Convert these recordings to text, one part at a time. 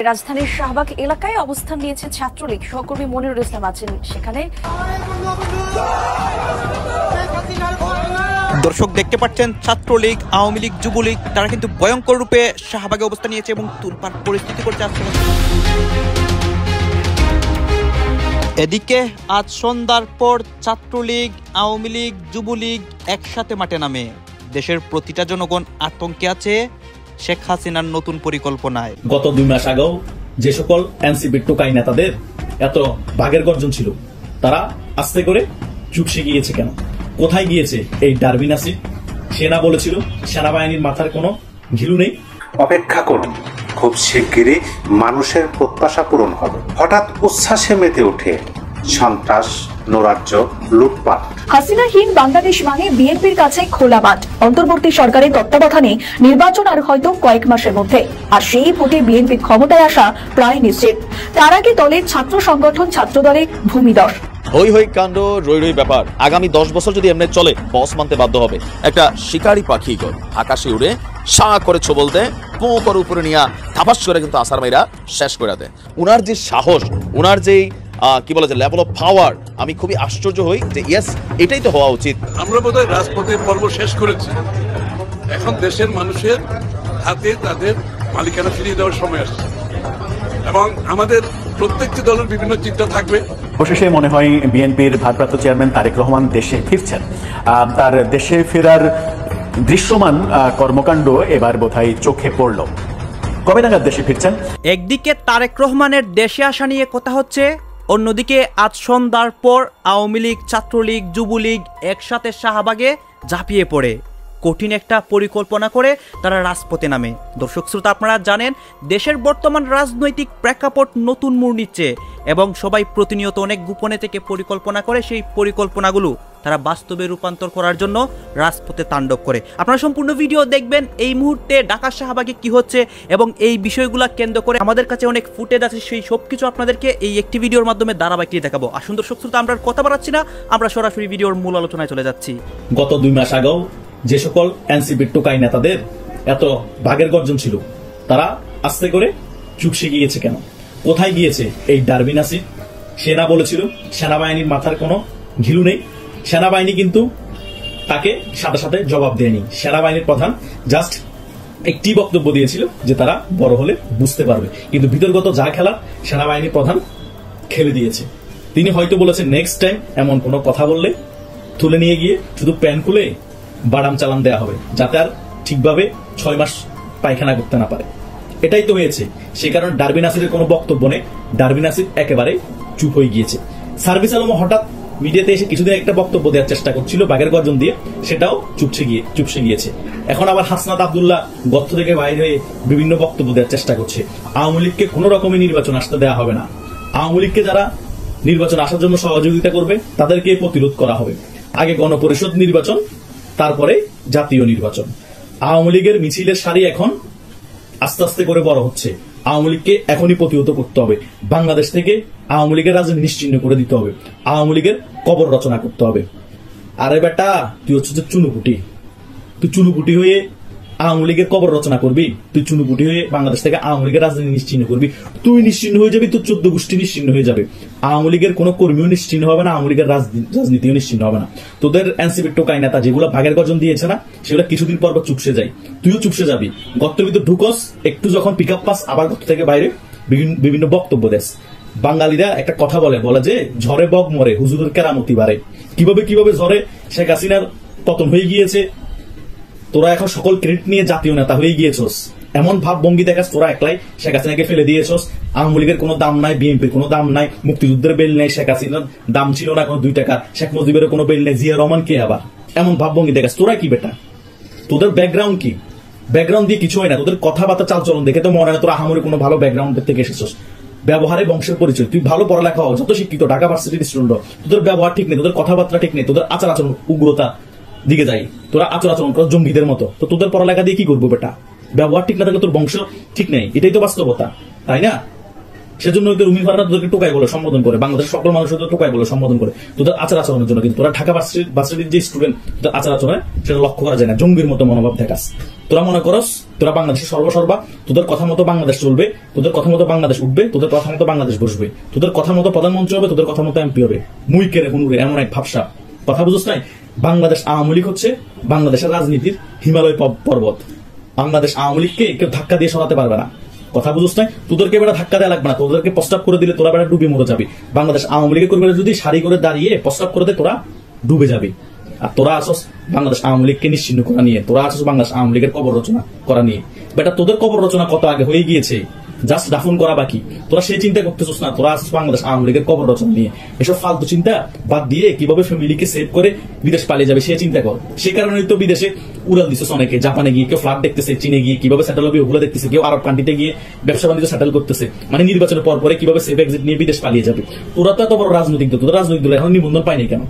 রাজধানীর শাহবাগ এলাকায় অবস্থান নিয়েছে ছাত্রলীগ। সহকর্মী মনিরুল ইসলাম আছেন সেখানে। দর্শক দেখতে পাচ্ছেন ছাত্রলীগ, আওয়ামী লীগ, যুবলীগ তারা কিন্তু ভয়ঙ্কর রূপে শাহবাগে অবস্থান নিয়েছে এবং তুলপাড় পরিস্থিতি করছে। এদিকে আজ সন্ধ্যার পর ছাত্রলীগ, আওয়ামী লীগ, যুবলীগ একসাথে মাঠে নামে। দেশের প্রতিটা জনগণ আতঙ্কে আছে শেখ হাসিনার নতুন পরিকল্পনায়। গত 2 মাস আগেও যে সকল এনসিপির টোকাই নেতাদের এত বাঘের গর্জন ছিল, তারা আস্তে করে চুপসে গিয়েছে কেন? কোথায় গিয়েছে এই ডারবিন আসিফ? সেনা বলেছিল সেনাবাহিনীর মাথার কোনো ঘিলু নেই। অপেক্ষা করুন, খুব শিগগিরই মানুষের প্রত্যাশা পূরণ হবে। হঠাৎ উচ্ছ্বাসে মেতে ওঠে সন্ত্রাস, নৈরাজ্য, লুটপাট। হাসিনাহীন বাংলাদেশ মানে বিএনপির কাছে খোলা মাঠ। অন্তর্বর্তী সরকারের তত্ত্বাবধানে নির্বাচন আর হয়তো কয়েক মাসের মধ্যে, আর সেই ভোটে বিএনপি ক্ষমতায় আসা প্রায় নিশ্চিত। তার আগে দলের ছাত্র সংগঠন ছাত্র দলের ভূমিদশ হই হই কাণ্ড, রই রই ব্যাপার। আগামী 10 বছর যদি এমনি চলে, বস মানতে বাধ্য হবে। একটা শিকারী পাখি আকাশে উড়ে সা করে ছোবল দেয়, পো করে উপরে নিয়ে থাপাস করে কিন্তু আসার মাইরা শেষ করে দেয়। উনার যে সাহস, উনার যে কি বলে যে লেভেল অফ পাওয়ার, আমি খুবই আশ্চর্য হই যে ইয়েস, এটাই তো হওয়া উচিত। আমরা বোধহয় রাজপথের পর্ব শেষ করেছি। এখন দেশের মানুষের হাতে তাদের মালিকানা ফিরিয়ে দেওয়ার সময় আসছে এবং আমাদের প্রত্যেকটি দলের বিভিন্ন চিন্তা থাকবে। অবশেষে মনে হয় বিএনপির ভারপ্রাপ্ত চেয়ারম্যান তারেক রহমান দেশে ফিরছেন। তার দেশে ফেরার দৃশ্যমান কর্মকাণ্ড এবার বোধহয় চোখে পড়ল। কবে নাগাদ দেশে ফিরছেন? একদিকে তারেক রহমানের দেশে আসা নিয়ে কথা হচ্ছে, অন্যদিকে আজ সন্ধ্যার পর আওয়ামী লীগ, ছাত্রলীগ, যুবলীগ একসাথে শাহবাগে ঝাঁপিয়ে পড়ে কঠিন একটা পরিকল্পনা করে তারা রাজপথে নামে। দর্শক শ্রোতা, আপনারা জানেন দেশের বর্তমান রাজনৈতিক প্রেক্ষাপট নতুন মোড় নিচ্ছে এবং সবাই প্রতিনিয়ত অনেক গোপনে থেকে পরিকল্পনা করে সেই পরিকল্পনাগুলো তারা বাস্তবে রূপান্তর করার জন্য রাজপথে তাণ্ডব করে। আপনারা সম্পূর্ণ ভিডিও দেখবেন এই মুহূর্তে ঢাকা শাহবাগে কি হচ্ছে এবং এই বিষয়গুলো কেন্দ্র করে আমাদের কাছে অনেক ফুটেজ আছে, সেই সব কিছু আপনাদেরকে এই একটি ভিডিওর মাধ্যমে ধারাবাহিক দেখাবো। আসুন দর্শক শ্রোতা, আমরা কথা বাড়াচ্ছি না, আমরা সরাসরি ভিডিওর মূল আলোচনায় চলে যাচ্ছি। গত 2 মাস আগেও যে সকল এনসিপির টোকাই নেতাদের এত বাঘের গর্জন ছিল, তারা আস্তে করে চুপসে গিয়েছে কেন? কোথায় গিয়েছে এই ডারবিন আসিফ? সেনা বলেছিল সেনাবাহিনীর মাথার কোনো ঘিলু নেই। সেনাবাহিনী কিন্তু তাকে সাথে সাথে জবাব দেয়নি। সেনাবাহিনীর প্রধান জাস্ট একটি বক্তব্য দিয়েছিল যে তারা বড় হলে বুঝতে পারবে, কিন্তু ভিতরগত যা খেলা সেনাবাহিনীর প্রধান খেলে দিয়েছে। তিনি হয়তো বলেছেন নেক্সট টাইম এমন কোনো কথা বললে তুলে নিয়ে গিয়ে শুধু প্যান খুলে বাদাম চালান দেওয়া হবে, যাতে আর ঠিকভাবে 6 মাস পায়খানা করতে না পারে। এটাই তো হয়েছে। সে কারণে ডারবিন আসিফের কোনো বক্তব্য নেই। ডারবিন আসিফ একেবারে চুপ হয়ে গিয়েছে। সার্ভিস আলম হঠাৎ মিডিয়াতে এসে কিছুদিন একটা বক্তব্য দেওয়ার চেষ্টা করছিল বাঘের গর্জন দিয়ে, সেটাও চুপসে গিয়েছে। এখন আবার হাসনাত আব্দুল্লাহ গর্ত থেকে বাইরে হয়ে বিভিন্ন বক্তব্য দেওয়ার চেষ্টা করছে। আওয়ামী লীগকে কোনো রকমের নির্বাচন আসতে দেওয়া হবে না। আওয়ামী লীগকে যারা নির্বাচন আসার জন্য সহযোগিতা করবে তাদেরকে প্রতিরোধ করা হবে। আগে গণপরিষদ নির্বাচন, তারপরে জাতীয় নির্বাচন। আওয়ামী লীগের মিছিলের সারি এখন আস্তে আস্তে করে বড় হচ্ছে। আওয়ামী লীগকে এখনই প্রতিহত করতে হবে। বাংলাদেশ থেকে আওয়ামী লীগের রাজনীতি নিশ্চিহ্ন করে দিতে হবে। আওয়ামী লীগের কবর রচনা করতে হবে। আরে বেটা, তুই হচ্ছে যে চুনুপুটি। তুই চুনুপুটি হয়ে আওয়ামী লীগের কবর রচনা করবি? তুই চুনুপুটি হয়ে বাংলাদেশ থেকে আওয়ামী লীগের রাজনীতি নিশ্চিহ্ন করবি? তুই নিশ্চিহ্ন হয়ে যাবি, তোর 14 গোষ্ঠী নিশ্চিহ্ন হয়ে যাবে। আওয়ামী লীগের কোনো কর্মীও নিশ্চিহ্ন হবে না, আওয়ামী লীগের রাজনীতিও নিশ্চিহ্ন হবে না। তোদের এনসিপির টোকাই নেতা যেগুলো ভাগের গর্জন দিয়েছে না, সেগুলো কিছুদিন পর চুপসে যায়। তুইও চুপসে যাবি। গর্তের ভিতর ঢুকস, একটু যখন পিক আপ পাস আবার গর্ত থেকে বাইরে বিভিন্ন বক্তব্য দেস। বাঙালিরা একটা কথা বলে যে ঝড়ে বগ মরে, হুজুরের কেরামতি বাড়ে। কিভাবে ঝড়ে শেখ হাসিনার পতন হয়ে গিয়েছে, তোরা এখন সকল ক্রেডিট নিয়ে জাতীয় নেতা হয়ে গিয়েছস। এমন ভাব ভঙ্গি দেখাস তোরা একলাই শেখ হাসিনাকে ফেলে দিয়েছস। আওয়ামী লীগের কোনো দাম নাই, বিএনপির কোনো দাম নাই, মুক্তিযুদ্ধের বেল নেই, শেখ হাসিনার দাম ছিল না কোনো 2 টাকা, শেখ মুজিবের কোনো বেল নেই, জিয়া রহমান কে আবার? এমন ভাব ভঙ্গি দেখাস। তোরা কি বেটা? তোদের ব্যাকগ্রাউন্ড কি? ব্যাকগ্রাউন্ড দিয়ে কিছু হয় না। তোদের কথাবার্তা চালচলন দেখে তো মনে হয় তোরা আহামরি কোনো ভালো ব্যাকগ্রাউন্ড থেকে এসেছস। ব্যবহারে বংশের পরিচয়। তুই ভালো পড়ালেখা হও, যত শিক্ষিত, ঢাকা ভার্সিটির স্টুডেন্ট, তোদের ব্যবহার ঠিক নেই, তোদের কথাবার্তা ঠিক নেই, তোদের আচার আচরণ উগ্রতা দিকে যাই। তোরা আচার আচরণ কর জঙ্গিদের মতো। তো তোদের পড়ালেখা দিয়ে কি করবো বেটা? ব্যবহার ঠিক না থাকলে তোর বংশ ঠিক নেই, এটাই তো বাস্তবতা, তাই না? সেজন্য রুমিন ফারহানা তোদেরকে টোকাই বলে সম্বোধন করে, বাংলাদেশের সকল মানুষ টোকাই বলে সম্বোধন করে তোদের আচার আচরণের জন্য। কিন্তু তোরা ঢাকা ভার্সিটির যে স্টুডেন্ট, তোদের আচার আচরণে সেটা লক্ষ্য করা যায় না, জঙ্গির মতো মনোভাব দেখাস। তোরা মনে করস তোরা বাংলাদেশের সর্বসর্বা, তোদের কথা মতো বাংলাদেশ চলবে, তোদের কথা মতো বাংলাদেশ উঠবে, তোদের কথা মতো বাংলাদেশ বসবে, তোদের কথা মতো প্রধানমন্ত্রী হবে, তোদের কথা মতো এমপি হবে। মুই কেড়ে হুনুরে এমন এক ভাবসা, কথা বুঝোস নাই? বাংলাদেশ আওয়ামী লীগ হচ্ছে বাংলাদেশের রাজনীতির হিমালয় পর্বত। বাংলাদেশ আওয়ামী লীগকে কেউ ধাক্কা দিয়ে সরাতে পারবে না, কথা বুঝোস নাই? তোদেরকে বেড়া ধাক্কা দেওয়া লাগবে না, তোদেরকে প্রস্তাব করে দিলে তোরা বেড়া ডুবে মরে যাবি। বাংলাদেশ আওয়ামী লীগের কর্মীরা যদি সারি করে দাঁড়িয়ে প্রস্তাব করে দেয় তোরা ডুবে যাবি। আর তোরা আসস বাংলাদেশ আওয়ামী লীগকে নিশ্চিহ্ন করা নিয়ে, তোরা আসস বাংলাদেশ আওয়ামী লীগের কবর রচনা করা নিয়ে। বেটা তোদের কবর রচনা কত আগে হয়ে গিয়েছে, জাস্ট দাফন করা বাকি। তোরা সেই চিন্তা করতেছিস না, তোরা আসছিস বাংলাদেশ আওয়ামী লীগের কবর রচনা নিয়ে। এসব ফালতু চিন্তা বাদ দিয়ে কিভাবে ফ্যামিলিকে সেভ করে বিদেশ পালিয়ে যাবে সে চিন্তা কর। সেই কারণেই তো বিদেশে উড়াল দিচ্ছিস অনেকে, জাপানে গিয়ে কেউ ফ্ল্যাট দেখতেছে, চীনে গিয়ে কিভাবে সেটেল হবে ওগুলো দেখতেছে, কেউ আরব কান্ট্রিতে গিয়ে ব্যবসা বাণিজ্য সেটেল করতেছে, মানে নির্বাচনের পর পরে কিভাবে সেভ এক্সিট নিয়ে বিদেশ পালিয়ে যাবে। তোরা তো এত বড় রাজনৈতিক দল, তোদের রাজনৈতিক দল এখন নিবন্ধন পায়নি কেন?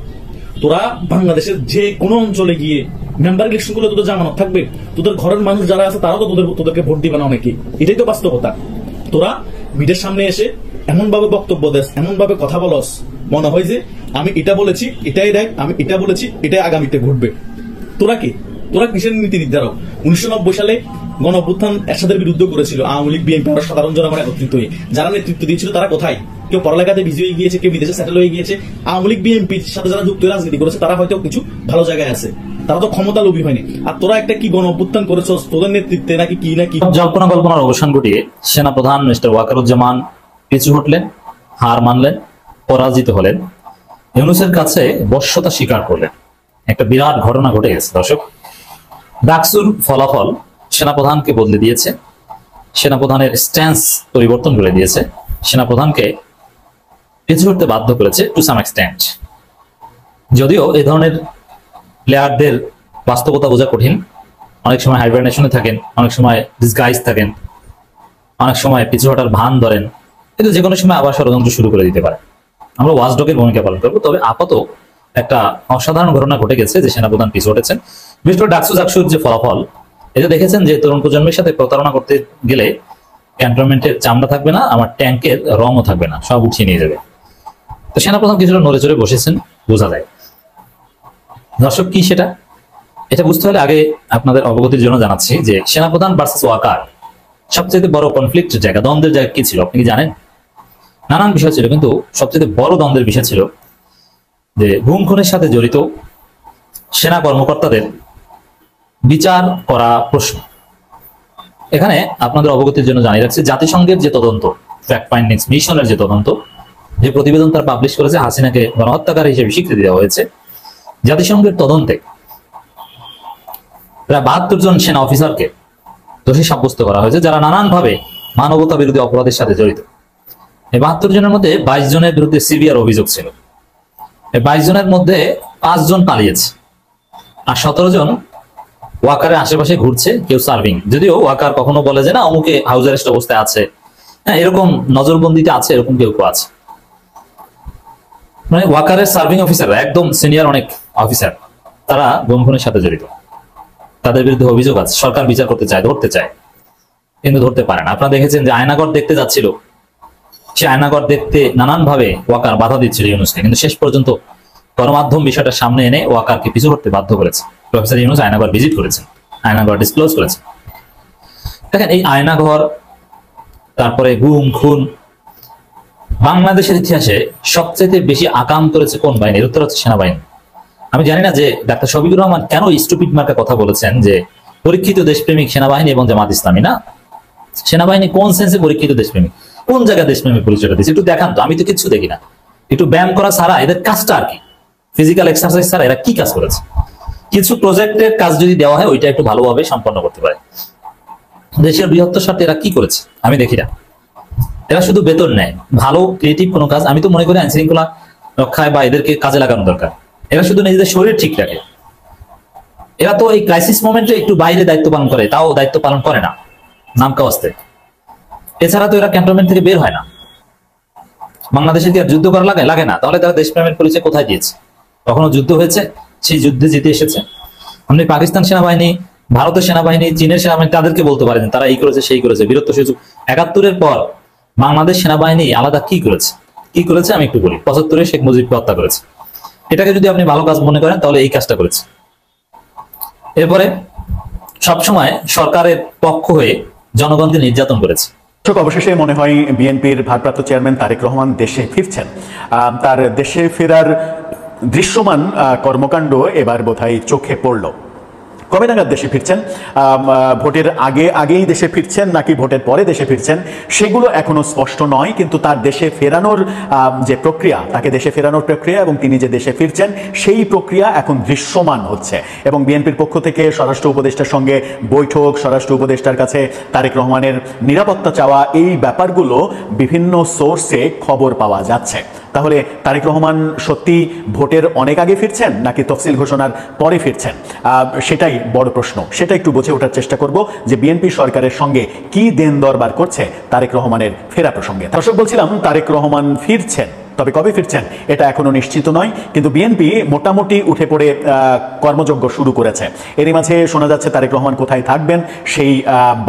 তোরা বাংলাদেশের যে কোনো অঞ্চলে গিয়ে মেম্বার ইলেকশন গুলো তোদের জামানত থাকবে, তোদের ঘরের মানুষ যারা আছে তারাও তো তোদেরকে ভোট দিবে না অনেকে। এটাই তো বাস্তবতা। তোরা মিডিয়ার সামনে এসে এমন ভাবে বক্তব্য দেস, এমন ভাবে কথা বলস, মনে হয় যে আমি এটা বলেছি এটাই দেখ, আমি এটা বলেছি এটাই আগামীতে ঘটবে। তোরা কিসের নীতি নির্ধারক? 1990 সালে গণঅভ্যুত্থান এরশাদের বিরুদ্ধে করেছিল আওয়ামী লীগ, বিএনপি আর সাধারণ জনগণ একত্রিত হয়ে। যারা নেতৃত্ব দিয়েছিল তারা কোথায়? কেউ পড়ালেখাতে বিজি হয়ে গিয়েছে, কেউ বিদেশে সেটেল হয়ে গিয়েছে। আওয়ামী লীগ বিএনপির সাথে যারা যুক্ত রাজনীতি করেছে তারা হয়তো কিছু ভালো জায়গায় আছে, তারা তো ক্ষমতা লোভী হয়নি। আর তোরা একটা কি গণঅভ্যুত্থান করেছস তোদের নেতৃত্বে নাকি কি নাকি জল্পনার অবসান ঘটিয়ে সেনাপ্রধান মিস্টার ওয়াকারুজ্জামান পিছু হটলেন, হার মানলেন, পরাজিত হলেন, ইউনূসের কাছে বশ্যতা স্বীকার করলেন। একটা বিরাট ঘটনা ঘটে গেছে দর্শক। ডাকসুর ফলাফল সেনাপ্রধানকে বদলে দিয়েছে, সেনাপ্রধানের স্ট্যান্স পরিবর্তন করে দিয়েছে, সেনাপ্রধানকে পিছু হটতে বাধ্য করেছে টু সাম এক্সটেন্ট। যদিও এই ধরনের প্লেয়ারদের বাস্তবতা বোঝা কঠিন, অনেক সময় হাইবারনেশনে থাকেন, অনেক সময় ডিসগাইজ থাকেন, অনেক সময় পিছু হটার ভান ধরেন, কিন্তু যে কোনো সময় আবার ষড়যন্ত্র শুরু করে দিতে পারে। আমরা ওয়াচডগের ভূমিকা পালন করবো। তবে আপাতত একটা অসাধারণ ঘটনা ঘটে গেছে যে সেনাপ্রধান পিছু হটেছেন। বিশেষ করে ডাকসুর যে ফলাফল, এটা দেখেছেন যে তরুণ প্রজন্মের সাথে প্রতারণা করতে গেলে ক্যান্টনমেন্টের চামড়া থাকবে না, আমার ট্যাঙ্কের রঙও থাকবে না, সব উঠিয়ে নিয়ে যাবে। তো সেনাপ্রধান কিছুটা নড়ে চড়ে বসেছেন, বোঝা যায়। দর্শক কি সেটা? এটা বুঝতে হলে আগে আপনাদের অবগতির জন্য জানাচ্ছি যে সেনাপ্রধান ভার্সেস ওয়াকার সবচেয়ে বড় কনফ্লিক্ট জায়গা, দ্বন্দ্বের জায়গা কি ছিল আপনি কি জানেন? নানান বিষয় ছিল, কিন্তু সবচেয়ে বড় দ্বন্দ্বের বিষয় ছিল যে গুম খুনের সাথে জড়িত সেনা কর্মকর্তাদের বিচার করা প্রশ্ন। এখানে আপনাদের অবগতির জন্য জানিয়ে রাখছি, জাতিসংঘের যে তদন্ত, ফ্যাক্ট ফাইন্ডিংস মিশনের যে তদন্ত, যে প্রতিবেদন তারা পাবলিশ করেছে, হাসিনাকে গণহত্যাকারী হিসেবে স্বীকৃতি দেওয়া হয়েছে। জাতিসংঘের তদন্তে প্রায় 72 জন সেনা অফিসারকে দোষী সাব্যস্ত করা হয়েছে, যারা নানানভাবে মানবতা বিরোধী অপরাধের সাথে জড়িত। এই 72 জনের মধ্যে 22 জনের বিরুদ্ধে সিভিআর অভিযোগ ছিল। এই 22 জনের মধ্যে 5 জন পালিয়েছে, আর 17 জন ওয়াকারের আশেপাশে ঘুরছে, কেউ সার্ভিং। যদিও ওয়াকার কখনো বলে যে না অমুকে হাউস অ্যারেস্ট অবস্থায় আছে, হ্যাঁ এরকম নজরবন্দিতে আছে, এরকম কেউ কেউ আছে। মানে ওয়াকারের সার্ভিং অফিসাররা একদম সিনিয়র অনেক অফিসার, তারা গুম খুনের সাথে জড়িত, তাদের বিরুদ্ধে অভিযোগ আছে। সরকার বিচার করতে চায়, ধরতে চায়, কিন্তু ধরতে পারে না। আপনারা দেখেছেন যে আয়নাগর দেখতে যাচ্ছিল, সে আয়নাগর দেখতে নানানভাবে ওয়াকার বাধা দিচ্ছিল ইউনূসকে, কিন্তু শেষ পর্যন্ত গণমাধ্যম বিষয়টা সামনে এনে ওয়াকারকে পিছু হটতে বাধ্য করেছে। প্রফেসর ইউনূস আয়নাগর ভিজিট করেছেন, আয়নাগর ডিসক্লোজ করেছেন। দেখেন এই আয়নাগর, তারপরে গুম খুন, বাংলাদেশের ইতিহাসে সবচেয়ে বেশি আকাম করেছে কোন বাহিনীর? উত্তর হচ্ছে সেনাবাহিনী। আমি জানি না যে ডাক্তার শফিকুর রহমান কেন স্টুপিড মার্কা কথা বলেছেন যে পরীক্ষিত দেশপ্রেমিক সেনাবাহিনী এবং জামাত ইসলামী। না, সেনাবাহিনী কোন সেন্সে পরীক্ষিত দেশপ্রেমিক? কোন জায়গায় দেশপ্রেমিক পরিচয়টা দিচ্ছে একটু দেখান তো, আমি তো কিছু দেখি না। একটু ব্যায়াম করা ছাড়া এদের কাজটা আর কি? ফিজিক্যাল এক্সারসাইজ ছাড়া এরা কি কাজ করেছে? কিছু প্রজেক্টের কাজ যদি দেওয়া হয় ওইটা একটু ভালোভাবে সম্পন্ন করতে পারে। দেশের বৃহত্তর স্বার্থে এরা কি করেছে আমি দেখি না। এরা শুধু বেতন নেয়, ভালো ক্রিয়েটিভ কোনো কাজ আমি তো মনে করি আইন শৃঙ্খলা রক্ষায় বা এদেরকে কাজে লাগানো দরকার। এরা শুধু নিজেদের শরীর ঠিক রাখে। এরা তো এই ক্রাইসিস মোমেন্টে একটু বাইরে দায়িত্ব পালন করে, তাও দায়িত্ব পালন করে না নামকা অস্তে। এছাড়া তো এরা ক্যান্টনমেন্ট থেকে বের হয় না। বাংলাদেশে কি আর যুদ্ধ করা লাগে না? তাহলে তারা দেশপ্রেমের পরিচয় কোথায় দিয়েছে? কখনো যুদ্ধ হয়েছে? সেই যুদ্ধে জিতে এসেছে। আপনি পাকিস্তান সেনাবাহিনী, ভারতের সেনাবাহিনী, চীনের সেনাবাহিনী তাদেরকে বলতে পারেন তারা এই করেছে সেই করেছে, বীরত্ব সুযোগ। ৭১-এর পর বাংলাদেশ সেনাবাহিনী আলাদা কি করেছে আমি একটু বলি। 75-এ শেখ মুজিবকে হত্যা করেছে, এটাকে যদি আপনি ভালো কাজ মনে করেন তাহলে এই কাজটা করেছে। এরপরে সবসময় সরকারের পক্ষ হয়ে জনগণকে নির্যাতন করেছে। অবশেষে মনে হয় বিএনপির ভারপ্রাপ্ত চেয়ারম্যান তারেক রহমান দেশে ফিরছেন। তার দেশে ফেরার দৃশ্যমান কর্মকাণ্ড এবার বোধহয় চোখে পড়ল। কবে নাগাদ দেশে ফিরছেন, ভোটের আগেই দেশে ফিরছেন নাকি ভোটের পরে দেশে ফিরছেন সেগুলো এখনো স্পষ্ট নয়, কিন্তু তার দেশে ফেরানোর যে প্রক্রিয়া, তাকে দেশে ফেরানোর প্রক্রিয়া এবং তিনি যে দেশে ফিরছেন সেই প্রক্রিয়া এখন দৃশ্যমান হচ্ছে। এবং বিএনপির পক্ষ থেকে স্বরাষ্ট্র উপদেষ্টার সঙ্গে বৈঠক, স্বরাষ্ট্র উপদেষ্টার কাছে তারেক রহমানের নিরাপত্তা চাওয়া, এই ব্যাপারগুলো বিভিন্ন সোর্সে খবর পাওয়া যাচ্ছে। তাহলে তারেক রহমান সত্যি ভোটের অনেক আগে ফিরছেন নাকি তফসিল ঘোষণার পরে ফিরছেন, সেটাই বড় প্রশ্ন। সেটা একটু বুঝে ওঠার চেষ্টা করব যে বিএনপি সরকারের সঙ্গে কি দেন দরবার করছে তারেক রহমানের ফেরা প্রসঙ্গে। দর্শক, বলছিলাম তারেক রহমান ফিরছেন, তবে কবে ফিরছেন এটা এখনো নিশ্চিত নয়, কিন্তু বিএনপি মোটামুটি উঠে পড়ে কর্মযজ্ঞ শুরু করেছে। এরই মাঝে শোনা যাচ্ছে তারেক রহমান কোথায় থাকবেন সেই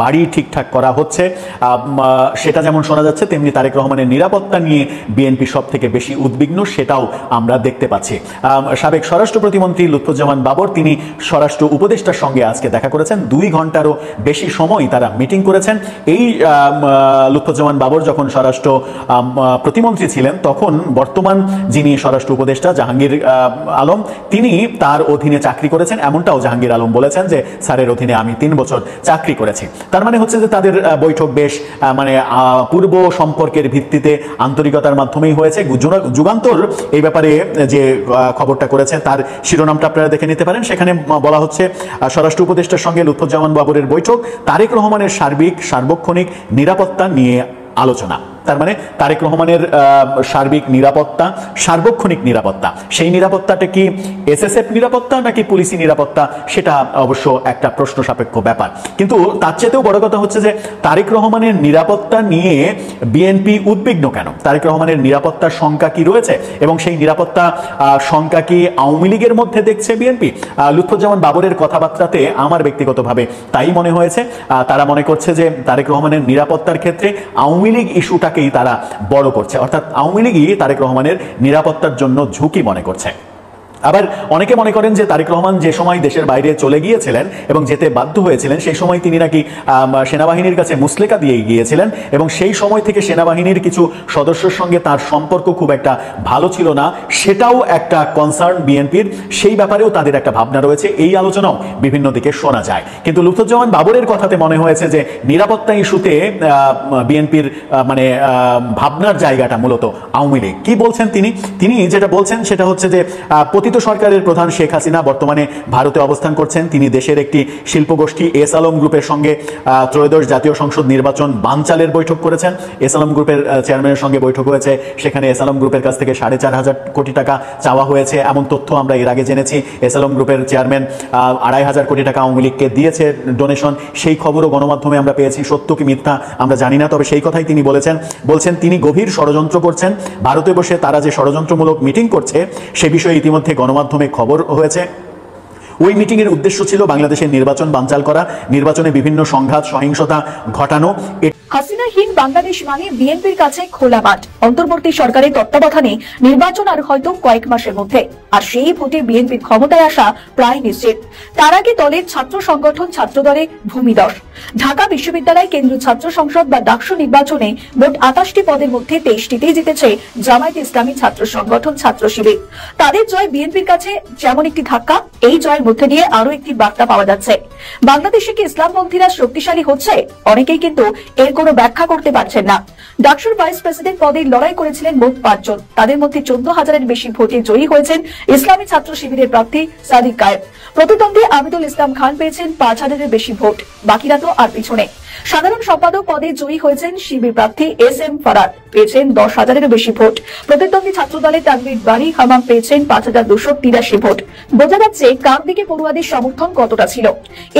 বাড়ি ঠিকঠাক করা হচ্ছে। সেটা যেমন শোনা যাচ্ছে, তেমনি তারেক রহমানের নিরাপত্তা নিয়ে বিএনপি সব থেকে বেশি উদ্বিগ্ন, সেটাও আমরা দেখতে পাচ্ছি। সাবেক স্বরাষ্ট্র প্রতিমন্ত্রী লুৎফুজ্জামান বাবর তিনি স্বরাষ্ট্র উপদেষ্টার সঙ্গে আজকে দেখা করেছেন। 2 ঘন্টারও বেশি সময় তারা মিটিং করেছেন। এই লুৎফুজ্জামান বাবর যখন স্বরাষ্ট্র প্রতিমন্ত্রী ছিলেন তখন বর্তমান যিনি স্বরাষ্ট্র উপদেষ্টা জাহাঙ্গীর আলম, তিনি তার অধীনে চাকরি করেছেন, এমনটাও জাহাঙ্গীর আলম বলেছেন যে স্যারের অধীনে আমি 3 বছর চাকরি করেছি। তার মানে হচ্ছে যে তাদের বৈঠক বেশ পূর্ব সম্পর্কের ভিত্তিতে আন্তরিকতার মাধ্যমেই হয়েছে। যুগান্তর এই ব্যাপারে যে খবরটা করেছে তার শিরোনামটা আপনারা দেখে নিতে পারেন। সেখানে বলা হচ্ছে স্বরাষ্ট্র উপদেষ্টার সঙ্গে লুৎফুজ্জামান বাবরের বৈঠক, তারেক রহমানের সার্বক্ষণিক নিরাপত্তা নিয়ে আলোচনা। তার মানে তারেক রহমানের সার্বিক নিরাপত্তা, সার্বক্ষণিক নিরাপত্তা, সেই নিরাপত্তাটা কি এসএসএফ নিরাপত্তা নাকি পুলিশি নিরাপত্তা, সেটা অবশ্য একটা প্রশ্ন সাপেক্ষ ব্যাপার। কিন্তু তার চেয়েতেও বড় কথা হচ্ছে যে তারেক রহমানের নিরাপত্তা নিয়ে বিএনপি উদ্বিগ্ন কেন, তারেক রহমানের নিরাপত্তার শঙ্কা কি রয়েছে এবং সেই নিরাপত্তা শঙ্কা কি আওয়ামী লীগের মধ্যে দেখছে বিএনপি। লুৎফুজ্জামান বাবরের কথাবার্তাতে আমার ব্যক্তিগতভাবে তাই মনে হয়েছে। তারা মনে করছে যে তারেক রহমানের নিরাপত্তার ক্ষেত্রে আওয়ামী লীগ ইস্যুটা তারা বড় করছে, অর্থাৎ আওয়ামী লীগই তারেক রহমানের নিরাপত্তার জন্য ঝুঁকি মনে করছে। আবার অনেকে মনে করেন যে তারেক রহমান যে সময় দেশের বাইরে চলে গিয়েছিলেন এবং যেতে বাধ্য হয়েছিলেন সেই সময় তিনি নাকি সেনাবাহিনীর কাছে মুসলেকা দিয়ে গিয়েছিলেন এবং সেই সময় থেকে সেনাবাহিনীর কিছু সদস্যের সঙ্গে তার সম্পর্ক খুব একটা ভালো ছিল না, সেটাও একটা কনসার্ন বিএনপির, সেই ব্যাপারেও তাদের একটা ভাবনা রয়েছে। এই আলোচনাও বিভিন্ন দিকে শোনা যায়। কিন্তু লুৎফুজ্জামান বাবরের কথাতে মনে হয়েছে যে নিরাপত্তা ইস্যুতে বিএনপির ভাবনার জায়গাটা মূলত আওয়ামী লীগ। কি বলছেন তিনি যেটা বলছেন সেটা হচ্ছে যে সরকারের প্রধান শেখ হাসিনা বর্তমানে ভারতে অবস্থান করছেন। তিনি দেশের একটি শিল্পগোষ্ঠী এস আলম গ্রুপের সঙ্গে ত্রয়োদশ জাতীয় সংসদ নির্বাচন বানচালের বৈঠক করেছেন। এস আলম গ্রুপের চেয়ারম্যানের সঙ্গে বৈঠক হয়েছে, সেখানে এস আলম গ্রুপের কাছ থেকে 4,500 কোটি টাকা চাওয়া হয়েছে, এমন তথ্য আমরা এর আগে জেনেছি। এস আলম গ্রুপের চেয়ারম্যান 2,500 কোটি টাকা আওয়ামী লীগকে দিয়েছে ডোনেশন, সেই খবরও গণমাধ্যমে আমরা পেয়েছি। সত্য কি মিথ্যা আমরা জানি না, তবে সেই কথাই তিনি বলছেন তিনি গভীর ষড়যন্ত্র করছেন। ভারতে বসে তারা যে ষড়যন্ত্রমূলক মিটিং করছে সে বিষয়ে ইতিমধ্যে গণমাধ্যমে খবর হয়েছে। ওই মিটিং এর উদ্দেশ্য ছিল বাংলাদেশের নির্বাচন বানচাল করা, নির্বাচনে বিভিন্ন সংঘাত সহিংসতা ঘটানো। হাসিনাহীন বাংলাদেশ মানে বিএনপির কাছে খোলা মাঠ। অন্তর্বর্তী সরকারের তত্ত্বাবধানে নির্বাচন আর হয়তো কয়েক মাসের মধ্যে, আর সেই ভোটে বিএনপির ক্ষমতায় আসা প্রায় নিশ্চিত। তার আগে দলের ছাত্র সংগঠন ছাত্রদলে ভূমিদশ। ঢাকা বিশ্ববিদ্যালয় কেন্দ্রীয় ছাত্র সংসদ বা ডাকসু নির্বাচনে মোট 28টি পদের মধ্যে 23টিতেই জিতেছে জামায়াতে ইসলামী ছাত্র সংগঠন ছাত্র শিবির। তাদের জয় বিএনপির কাছে যেমন একটি ধাক্কা, এই জয়ের মধ্যে দিয়ে আরো একটি বার্তা পাওয়া যাচ্ছে। বাংলাদেশে কি ইসলামপন্থীরা শক্তিশালী হচ্ছে? অনেকেই কিন্তু এর কোনো ব্যাখ্যা করতে পারছেন না। ডাকসুর ভাইস প্রেসিডেন্ট পদে লড়াই করেছিলেন মোট 5 জন। তাদের মধ্যে 14,000-এর বেশি ভোটে জয়ী হয়েছেন ইসলামী ছাত্র শিবিরের প্রার্থী সাদিক কায়েম। প্রতিদ্বন্দ্বী আমিদুল ইসলাম খান পেয়েছেন 5,000-এর বেশি ভোট, বাকিরা তো আর পিছনে। সাধারণ সম্পাদক পদে জয়ী হয়েছেন শিবির প্রার্থী SM ফরাদ, পেয়েছেন 10,000-এর বেশি ভোট। প্রতিদ্বন্দ্বী ছাত্র দলের তানভীর বারী হামাম পেয়েছেন 5,283 ভোট। বোঝা যাচ্ছে কার দিকে পড়ুয়াদের সমর্থন কতটা ছিল।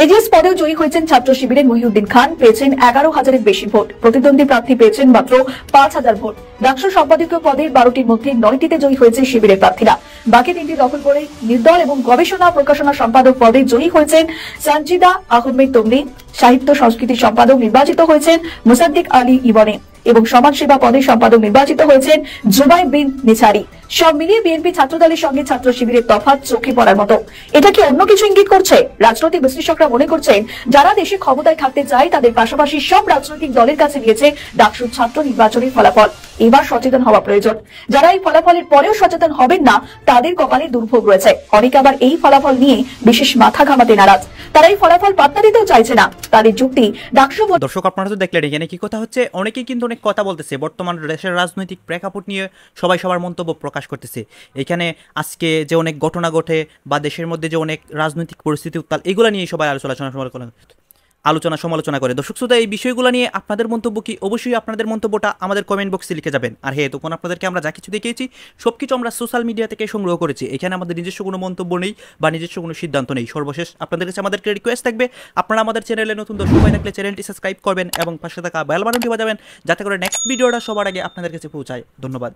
এজিএস পদেও জয়ী হয়েছেন ছাত্র শিবিরের মহিউদ্দিন খান, পেয়েছেন 11,000-এর বেশি ভোট। প্রতিদ্বন্দ্বী প্রার্থী পেয়েছেন মাত্র 5,000 ভোট। ডাকসু সম্পাদকীয় পদের 12টির মধ্যে 9টিতে জয়ী হয়েছে শিবিরের প্রার্থীরা, বাকি 3টি দখল করে নির্দল এবং গবেষণা প্রকাশনা সম্পাদক পদে জয়ী হয়েছেন সঞ্জিদা আহমেদ তমরি, সাহিত্য সংস্কৃতি সম্পাদক সম্পাদক নির্বাচিত হয়েছেন মুসাদ্দিক আলী ইবনে এবং সমাজসেবা পদে সম্পাদক নির্বাচিত হয়েছেন জুবাই বিন নিছারি। সব মিলিয়ে বিএনপি ছাত্রদলের সঙ্গে ছাত্র শিবিরের তফাৎ চোখে পড়ার মতো। এটা কি অন্য কিছু ইঙ্গিত করছে? রাজনৈতিক বিশ্লেষকরা মনে করছেন, যারা দেশে ক্ষমতায় থাকতে চায় তাদের পাশাপাশি সব রাজনৈতিক দলের কাছে গিয়েছে ডাকসুর ছাত্র নির্বাচনের ফলাফল। এবার সচেতন হওয়া প্রয়োজন। যারা এই ফলাফলের পরেও সচেতন হবেন না, তাদের কপালে দুর্ভোগ রয়েছে। অনেকে আবার এই ফলাফল নিয়ে বিশেষ মাথা ঘামাতে নারাজ। তারা এই ফলাফল পাত্তা দিতেও চাইছে না। তাদের যুক্তি, ডাকসু দর্শক আপনারা তো দেখলেন এখানে কি কথা হচ্ছে। অনেকেই কিন্তু অনেক কথা বলতেছে, বর্তমান দেশের রাজনৈতিক প্রেক্ষাপট নিয়ে সবাই সবার মন্তব্য প্রকাশ করতেছে। এখানে আজকে যে অনেক ঘটনা ঘটে বা দেশের মধ্যে যে অনেক রাজনৈতিক পরিস্থিতি উত্তাল, এগুলো নিয়ে সবাই আলোচনা সমালোচনা করে। দর্শক শ্রোতা, এই বিষয়গুলো নিয়ে আপনাদের মন্তব্য কি? অবশ্যই আপনাদের মন্তব্যটা আমাদের কমেন্ট বক্সে লিখে যাবেন। আর হ্যাঁ, তখন আপনাদেরকে আমরা যা কিছু দেখিয়েছি সবকিছু আমরা সোশ্যাল মিডিয়া থেকে সংগ্রহ করেছি। এখানে আমাদের নিজস্ব কোনো মন্তব্য নেই বা নিজস্ব কোনো সিদ্ধান্ত নেই। সর্বশেষ আপনাদের কাছে আমাদেরকে রিকোয়েস্ট থাকবে, আপনারা আমাদের চ্যানেলে নতুন দর্শক হয়ে থাকলে চ্যানেলটি সাবস্ক্রাইব করবেন এবং পাশে থাকা বেল বাটনটি বাজাবেন, যাতে করে নেক্সট ভিডিওটা সবার আগে আপনাদের কাছে পৌঁছায়। ধন্যবাদ।